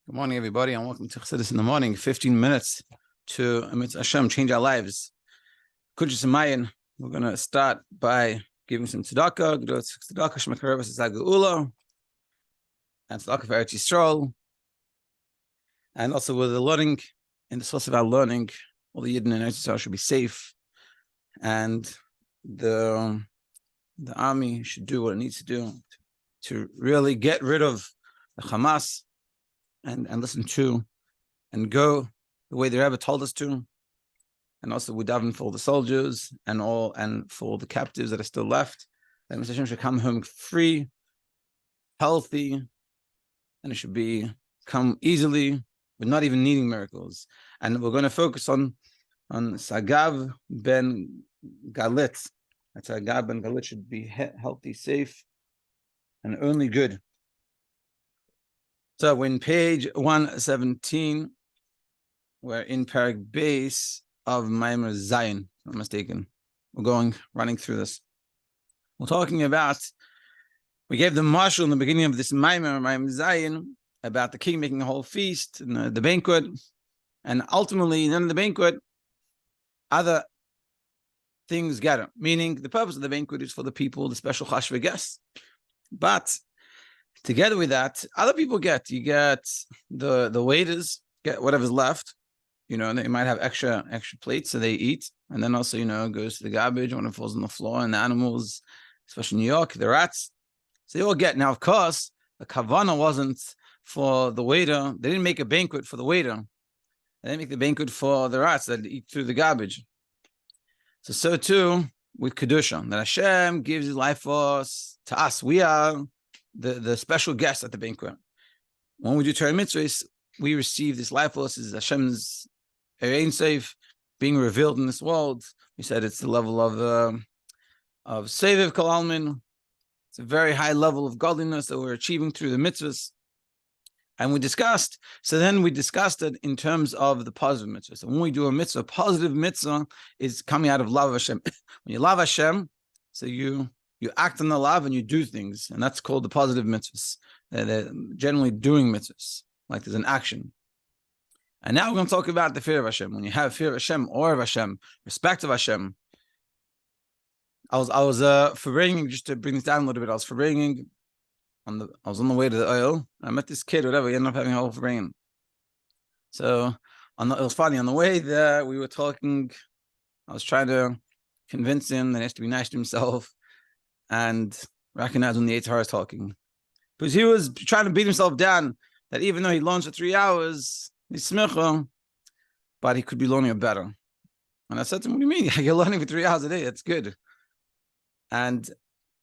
Good morning, everybody, and welcome to Chassidus in the morning. 15 minutes to Eretz Hashem, change our lives. Kuntres and Mayan. We're going to start by giving some tzedakah. Tzedakah shmekareves Sagav and tzedakah for Eretz Yisroel. And also with the learning, in the source of our learning, all the Yidden in Eretz Yisroel should be safe, and the army should do what it needs to do to really get rid of the Hamas. And listen to and go the way the Rebbe told us to. And also we daven for the soldiers and for the captives that are still left. That Mr. Hashem should come home free, healthy, and it should come easily, but not even needing miracles. And we're going to focus on Sagav ben Galit. That Sagav ben Galit should be healthy, safe, and only good. So when page 117, we're in Perek base of Maimer Zion, if I'm not mistaken. We're running through this. We're talking about, we gave the marshal in the beginning of this Maimer Zion, about the king making a whole feast, and the banquet, and ultimately, none of the banquet, other things get it. Meaning, the purpose of the banquet is for the people, the special chashva guests. But together with that, other people you get the waiters get whatever's left, and they might have extra plates, so they eat, and then also, it goes to the garbage when it falls on the floor, and the animals, especially in New York, the rats, so they all get. Now, of course, the kavana wasn't for the waiter. They didn't make a banquet for the waiter. They didn't make the banquet for the rats that eat through the garbage. So too with Kedusha, that Hashem gives His life force to us. We are the special guest at the banquet. When we do Torah mitzvahs, we receive this life force as Hashem's Ein Sof being revealed in this world. We said it's the level of Seviv Kol Almin. It's a very high level of godliness that we're achieving through the mitzvahs. And we discussed it in terms of the positive mitzvah. So when we do a mitzvah, positive mitzvah is coming out of love of Hashem. When you love Hashem, so you act on the love and you do things, and that's called the positive mitzvahs. They're generally doing mitzvahs, like there's an action. And now we're going to talk about the fear of Hashem. When you have fear of Hashem, awe of Hashem, respect of Hashem. I was forbearing, just to bring this down a little bit. I was forbearing I was on the way to the oil. I met this kid, whatever. He ended up having a whole forbearing. So it was funny. On the way there, we were talking. I was trying to convince him that he has to be nice to himself and recognize when the Eitzar is talking, because he was trying to beat himself down that even though he launched for 3 hours, he's smicha, but he could be learning it better. And I said to him, "What do you mean? You're learning for 3 hours a day? That's good." And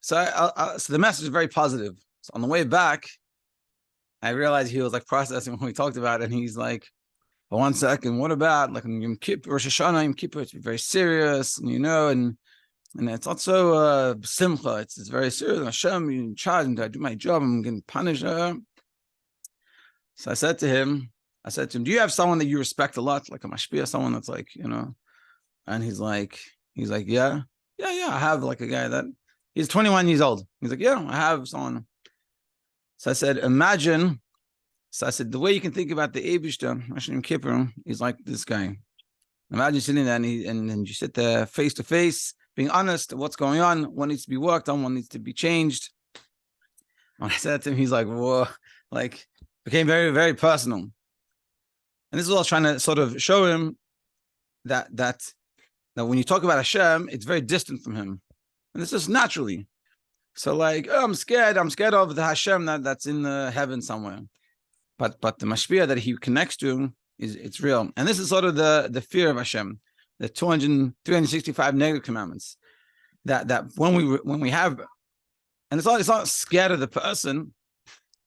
so, so the message is very positive. So on the way back, I realized he was like processing what we talked about, and he's like, "For 1 second, what about like Yom Kippur, Rosh Hashanah, Yom Kippur? It's very serious, and it's not so Simcha. It's very serious. Hashem, you're in charge, and I do my job. I'm getting punished." So I said to him, "Do you have someone that you respect a lot, like a mashpia, someone that's like, And he's like, yeah. I have like a guy that he's 21 years old. He's like, yeah, I have someone. So I said, imagine. So I said, the way you can think about the Eibishter, Hashem Kippur, is like this guy. Imagine sitting there and you sit there face to face, being honest, what's going on, what needs to be worked on, what needs to be changed. When I said to him, he's like, whoa, like, became very, very personal. And this is what I was trying to sort of show him, that when you talk about Hashem, it's very distant from him. And this is naturally. So like, oh, I'm scared of the Hashem that's in the heaven somewhere. But the mashpia that he connects to, it's real. And this is sort of the fear of Hashem, the 365 negative commandments, that when we have, and it's not scared of the person.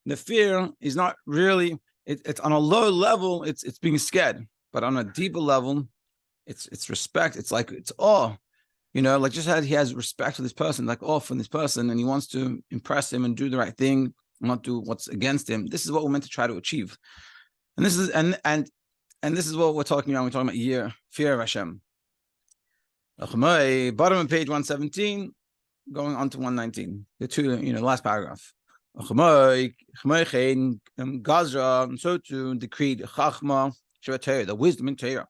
The fear is not really, it's on a low level, it's being scared, but on a deeper level, it's respect. It's like, it's awe, like just as he has respect for this person, like awe from this person, and he wants to impress him and do the right thing, not do what's against him. This is what we're meant to try to achieve. And this is and this is what we're talking about. We're talking about fear of Hashem. Bottom of page 117, going on to 119. The last paragraph. And so to decreed Chachma, the wisdom in Torah.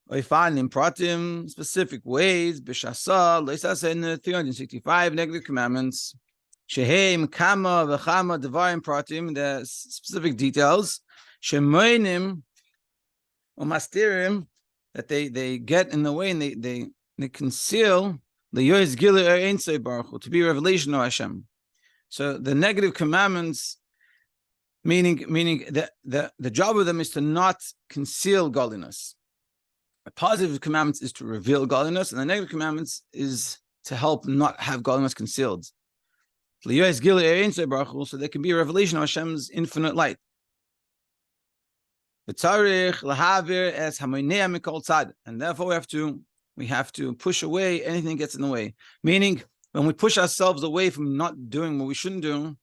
We find in Pratim specific ways, B'Shasa, Leisasa in the 365 negative commandments, Sheheim, Kama, V'Chama, Devarim Pratim, the specific details, Shemoinim, Umastirim, that they get in the way and they conceal the Yois Gilu Ein Baruch Hu, to be revelation of Hashem. So the negative commandments, meaning that the job of them is to not conceal godliness. The positive commandments is to reveal godliness, and the negative commandments is to help not have godliness concealed. So there can be a revelation of Hashem's infinite light. And therefore we have to push away anything that gets in the way. Meaning, when we push ourselves away from not doing what we shouldn't do,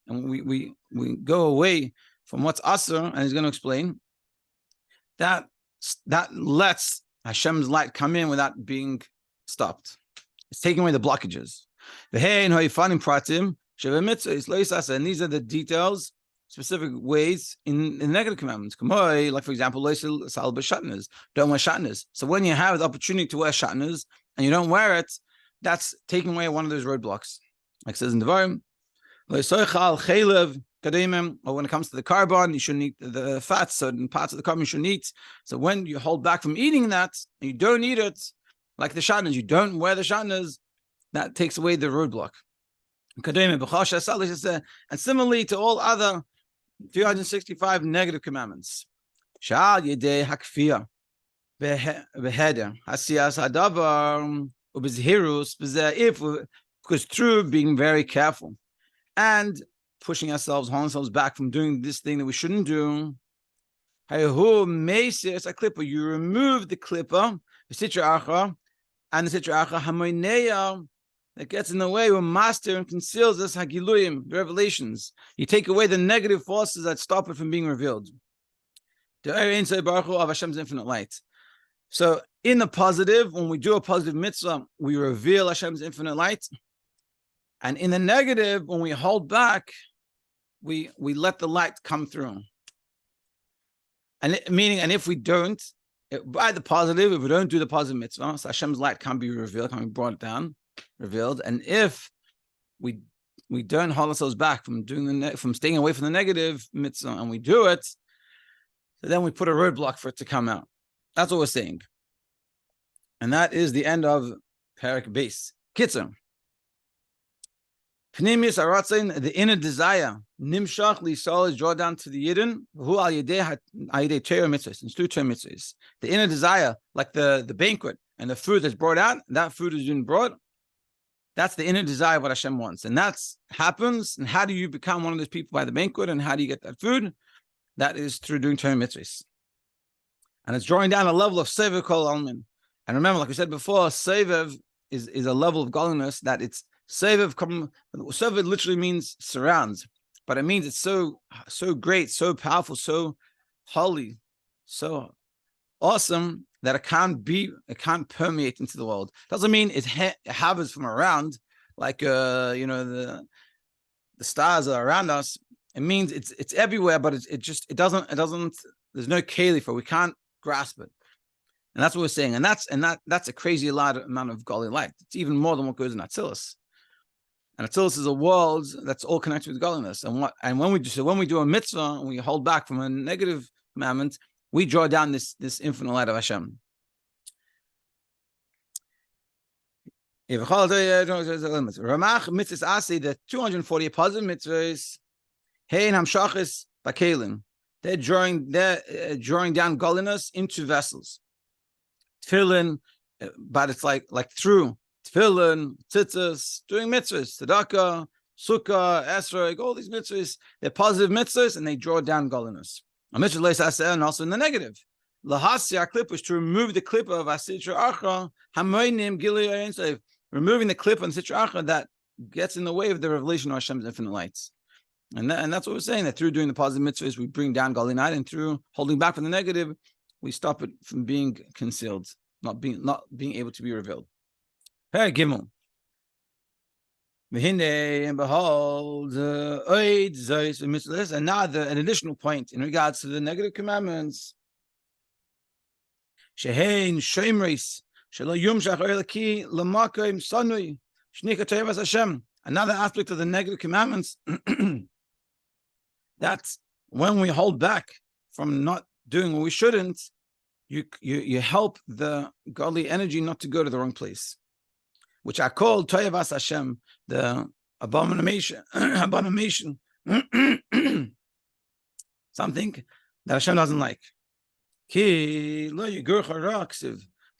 and we go away from what's asur, and he's going to explain, that lets Hashem's light come in without being stopped. It's taking away the blockages. And these are the details, specific ways in negative commandments. Like, for example, don't wear shatnez. So when you have the opportunity to wear shatnez and you don't wear it, that's taking away one of those roadblocks. Like it says in Devarim, or when it comes to the carbon, you shouldn't eat the fats, certain parts of the carbon you shouldn't eat. So when you hold back from eating that, and you don't eat it, like the shatnez, you don't wear the shatnez, that takes away the roadblock. And similarly to all other 365 negative commandments. Because through being very careful and pushing ourselves, holding ourselves back from doing this thing that we shouldn't do, you remove the klippa, the sitra acha, and the sitra acha hamoineya that gets in the way, will master and conceals us hagiluyim, the revelations. You take away the negative forces that stop it from being revealed. The Ein Baruch Hu of Hashem's infinite light. So in the positive, when we do a positive mitzvah, we reveal Hashem's infinite light. And in the negative, when we hold back, we let the light come through. And if we don't, by the positive, if we don't do the positive mitzvah, so Hashem's light can't be revealed, can't be brought down, revealed. And if we don't hold ourselves back from doing from staying away from the negative mitzvah, and we do it, so then we put a roadblock for it to come out. That's what we're saying. And that is the end of Parak Beis. Kitzur. Pnimius Aratzin, the inner desire, Nimshach Lisol is drawn down to the Yidden, who al Yedei Torah mitzvahs, and through Torah mitzvahs. The inner desire, like the banquet and the food that's brought out, that food is being brought. That's the inner desire of what Hashem wants. And that's happens. And how do you become one of those people by the banquet? And how do you get that food? That is through doing Torah mitzvahs. And it's drawing down a level of Sevev Kol Almin. And remember, like we said before, Sevev is a level of godliness that it's Sevev literally means surrounds, but it means it's so great, so powerful, so holy, so awesome that it can't permeate into the world. Doesn't mean it hovers from around like the stars are around us. It means it's everywhere, but it doesn't. There's no keli for it. We can't grasp it, and that's what we're saying. And that's a crazy amount of godly light. It's even more than what goes in Atzilus. And Atzilus is a world that's all connected with godliness. And when we do a mitzvah and we hold back from a negative commandment, we draw down this infinite light of Hashem. Ramach mitzvahs asi, the 240 positive mitzvahs, hein hamshachis bakelim. They're drawing down godliness into vessels. Tefillin, but it's like through tefillin, tzitzis, doing mitzvahs, tzedakah, sukkah, esrog, all these mitzvahs, they're positive mitzvahs and they draw down godliness. A mitzvah leis and also in the negative. Lahasya clip was to remove the clip of asitra acha, hamoinim gilui ein, removing the clip on sitra acha that gets in the way of the revelation of Hashem's infinite lights. And that's what we're saying, that through doing the positive mitzvahs, we bring down godliness, and through holding back from the negative, we stop it from being concealed, not being able to be revealed. Hey, Gimel. And behold, another an additional point in regards to the negative commandments. Shehein Shemris Shelo Yumshach Elaki Lamakim Sanui Shnika Tevas Hashem. Another aspect of the negative commandments that when we hold back from not doing what we shouldn't, you help the godly energy not to go to the wrong place, which are called Tevas Hashem, the abomination, something that Hashem doesn't like. It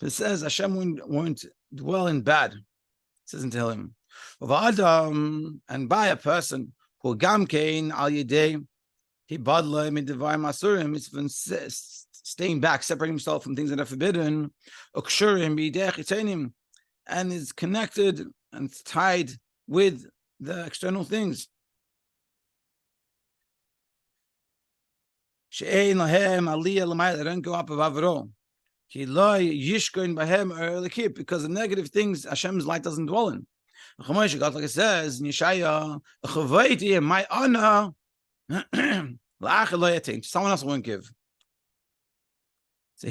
says Hashem won't dwell in bad. It says in Tehillim. And by a person who gamkein al yedei he badla midivai masurim, it's been staying back, separating himself from things that are forbidden, and is connected and tied with the external things. They don't go up above it all. Because the negative things Hashem's light doesn't dwell in. Like it says in Yeshaya, my honor, someone else won't give. So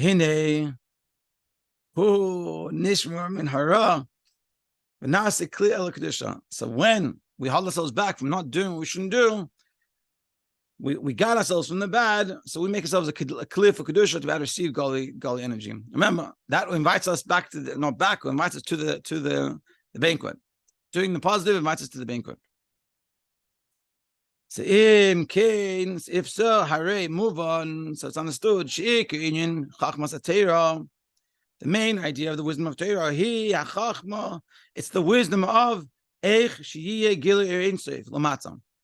when we hold ourselves back from not doing what we shouldn't do, we got ourselves from the bad, so we make ourselves a clear for kedusha to be able to receive godly energy. Remember that invites us back to invites us to the banquet. Doing the positive invites us to the banquet. So if so, hare, move on. So it's understood. The main idea of the wisdom of Torah, it's the wisdom of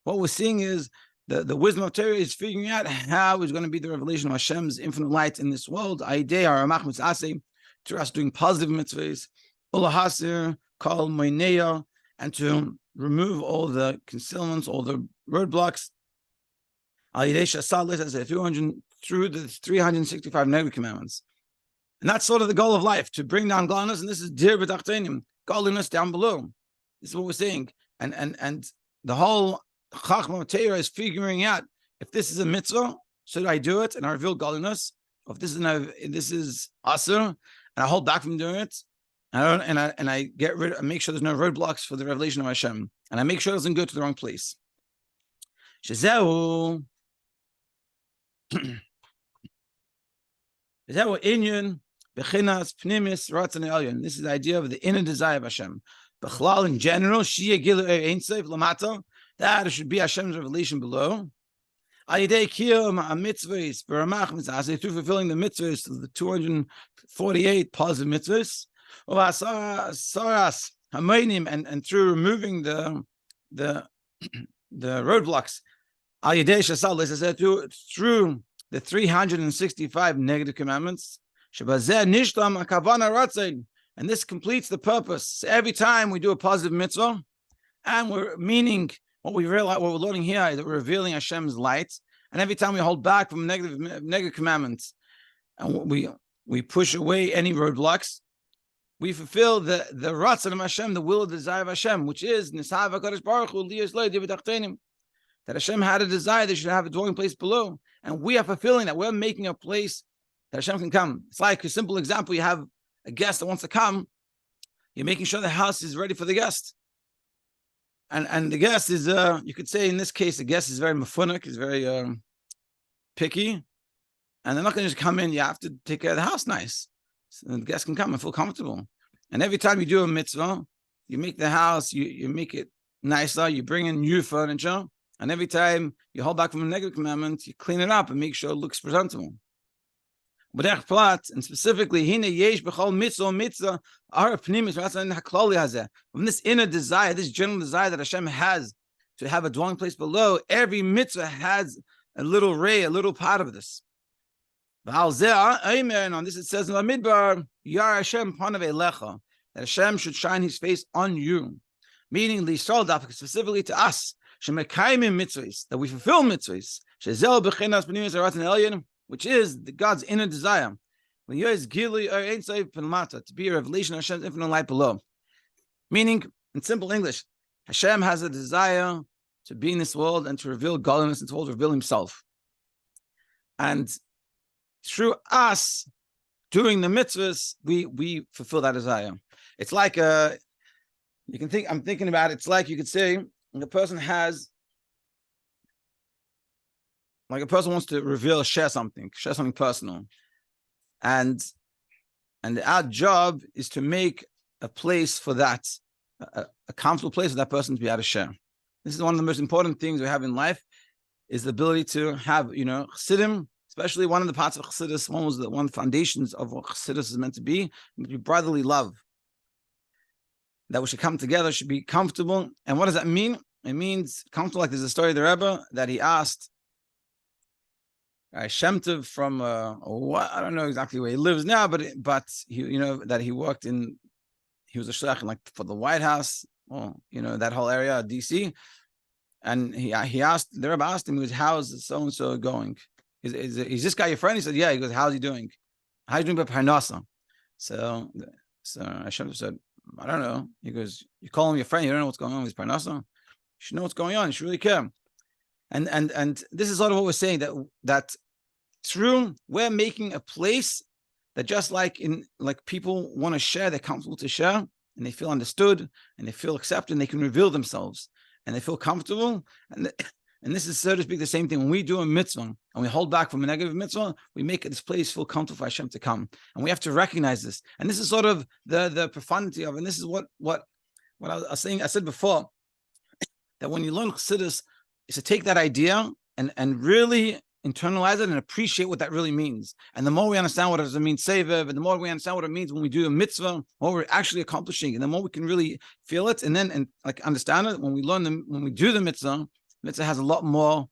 what we're seeing is the wisdom of Torah is figuring out how is going to be the revelation of Hashem's infinite light in this world. To us doing positive mitzvahs, and to remove all the concealments, all the roadblocks. Through the 365 negative commandments. And that's sort of the goal of life, to bring down godliness, and this is dir b'tachtenim, godliness down below. This is what we're saying. And the whole Chachma of Torah is figuring out, if this is a mitzvah, should I do it and I reveal godliness? Or if this is asur, and I hold back from doing it, and I get rid, I make sure there's no roadblocks for the revelation of Hashem, and I make sure it doesn't go to the wrong place. Shezeu inyan bechinas pnimis ratzon elyon. This is the idea of the inner desire of Hashem. Bechlal in general, shia gilu ein seif lamata. That should be Hashem's revelation below. Ayidei kiyum mitzvahs beramach mitzvahs, through fulfilling the mitzvahs, the 248 positive mitzvahs. Saras hamaynim, and through removing the roadblocks. Ayidei shasal, as I said, through the 365 negative commandments. Shebazeh nishlam akavana ratzon, and this completes the purpose. So every time we do a positive mitzvah, and we're meaning what we realize, what we're learning here is that we're revealing Hashem's light. And every time we hold back from negative commandments, and we push away any roadblocks, we fulfill the ratzon of Hashem, the will of the desire of Hashem, which is Nisav HaKadosh Baruch Hu liyos lo yedivitachtenim, that Hashem had a desire they should have a dwelling place below, and we are fulfilling that. We're making a place that Hashem can come. It's like a simple example: you have a guest that wants to come, you're making sure the house is ready for the guest. And the guest is, you could say in this case, the guest is very mafunik, is very picky, and they're not going to just come in. You have to take care of the house nice, so the guest can come and feel comfortable. And every time you do a mitzvah, you make the house, you make it nicer, you bring in new furniture, and every time you hold back from a negative commandment, you clean it up and make sure it looks presentable. And specifically, from this inner desire, this general desire that Hashem has to have a dwelling place below, every mitzvah has a little ray, a little part of this. On this it says in the Midbar, Yar Hashem panav elecha, that Hashem should shine His face on you, meaning specifically to us, that we fulfill mitzvahs, which is God's inner desire, to be a revelation of Hashem's infinite light below. Meaning, in simple English, Hashem has a desire to be in this world and to reveal godliness in this world, to reveal himself. And through us doing the mitzvahs, we fulfill that desire. It's like I'm thinking about it, it's like you could say a person wants to share something personal. And our job is to make a place for that, a comfortable place for that person to be able to share. This is one of the most important things we have in life, is the ability to have, chassidim, especially one of the parts of chassidus, one of the foundations of what chassidus is meant to be brotherly love. That we should come together, should be comfortable. And what does that mean? It means comfortable, like there's a story of the Rebbe that he asked Shem Tov from I don't know exactly where he lives now, but he, that he worked in, he was a shliach in, like, for the White House, that whole area of DC, and the Rebbe asked him, how's so and so going? Is this guy your friend? He said, yeah. He goes, how's he doing? How's he doing by Parnasa? So Shem Tov said, I don't know. He goes, you call him your friend, you don't know what's going on with his Parnasa? You should know what's going on. You should really care. And this is sort of what we're saying, that through, we're making a place that, just like people want to share, they're comfortable to share, and they feel understood, and they feel accepted, and they can reveal themselves, and they feel comfortable. And this is, so to speak, the same thing. When we do a mitzvah and we hold back from a negative mitzvah, we make this place feel comfortable for Hashem to come. And we have to recognize this. And this is sort of the profundity of it. And this is what I was saying. I said before, that when you learn chassidus, is to take that idea and really internalize it and appreciate what that really means. And the more we understand what it means, Sagav, and the more we understand what it means when we do a mitzvah, what we're actually accomplishing, and the more we can really feel it and understand it, when we do the mitzvah has a lot more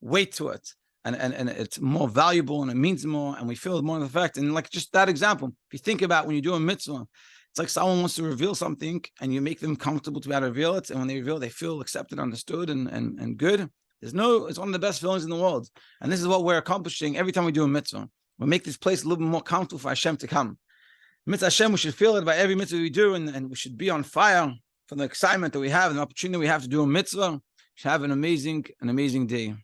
weight to it, and it's more valuable, and it means more, and we feel more of the effect. And like just that example, if you think about when you do a mitzvah, it's like someone wants to reveal something, and you make them comfortable to be able to reveal it. And when they reveal, they feel accepted, understood, and good. It's one of the best feelings in the world. And this is what we're accomplishing every time we do a mitzvah. We make this place a little bit more comfortable for Hashem to come. Mitzvah Hashem, we should feel it by every mitzvah we do, and we should be on fire for the excitement that we have and the opportunity we have to do a mitzvah. We should have an amazing day.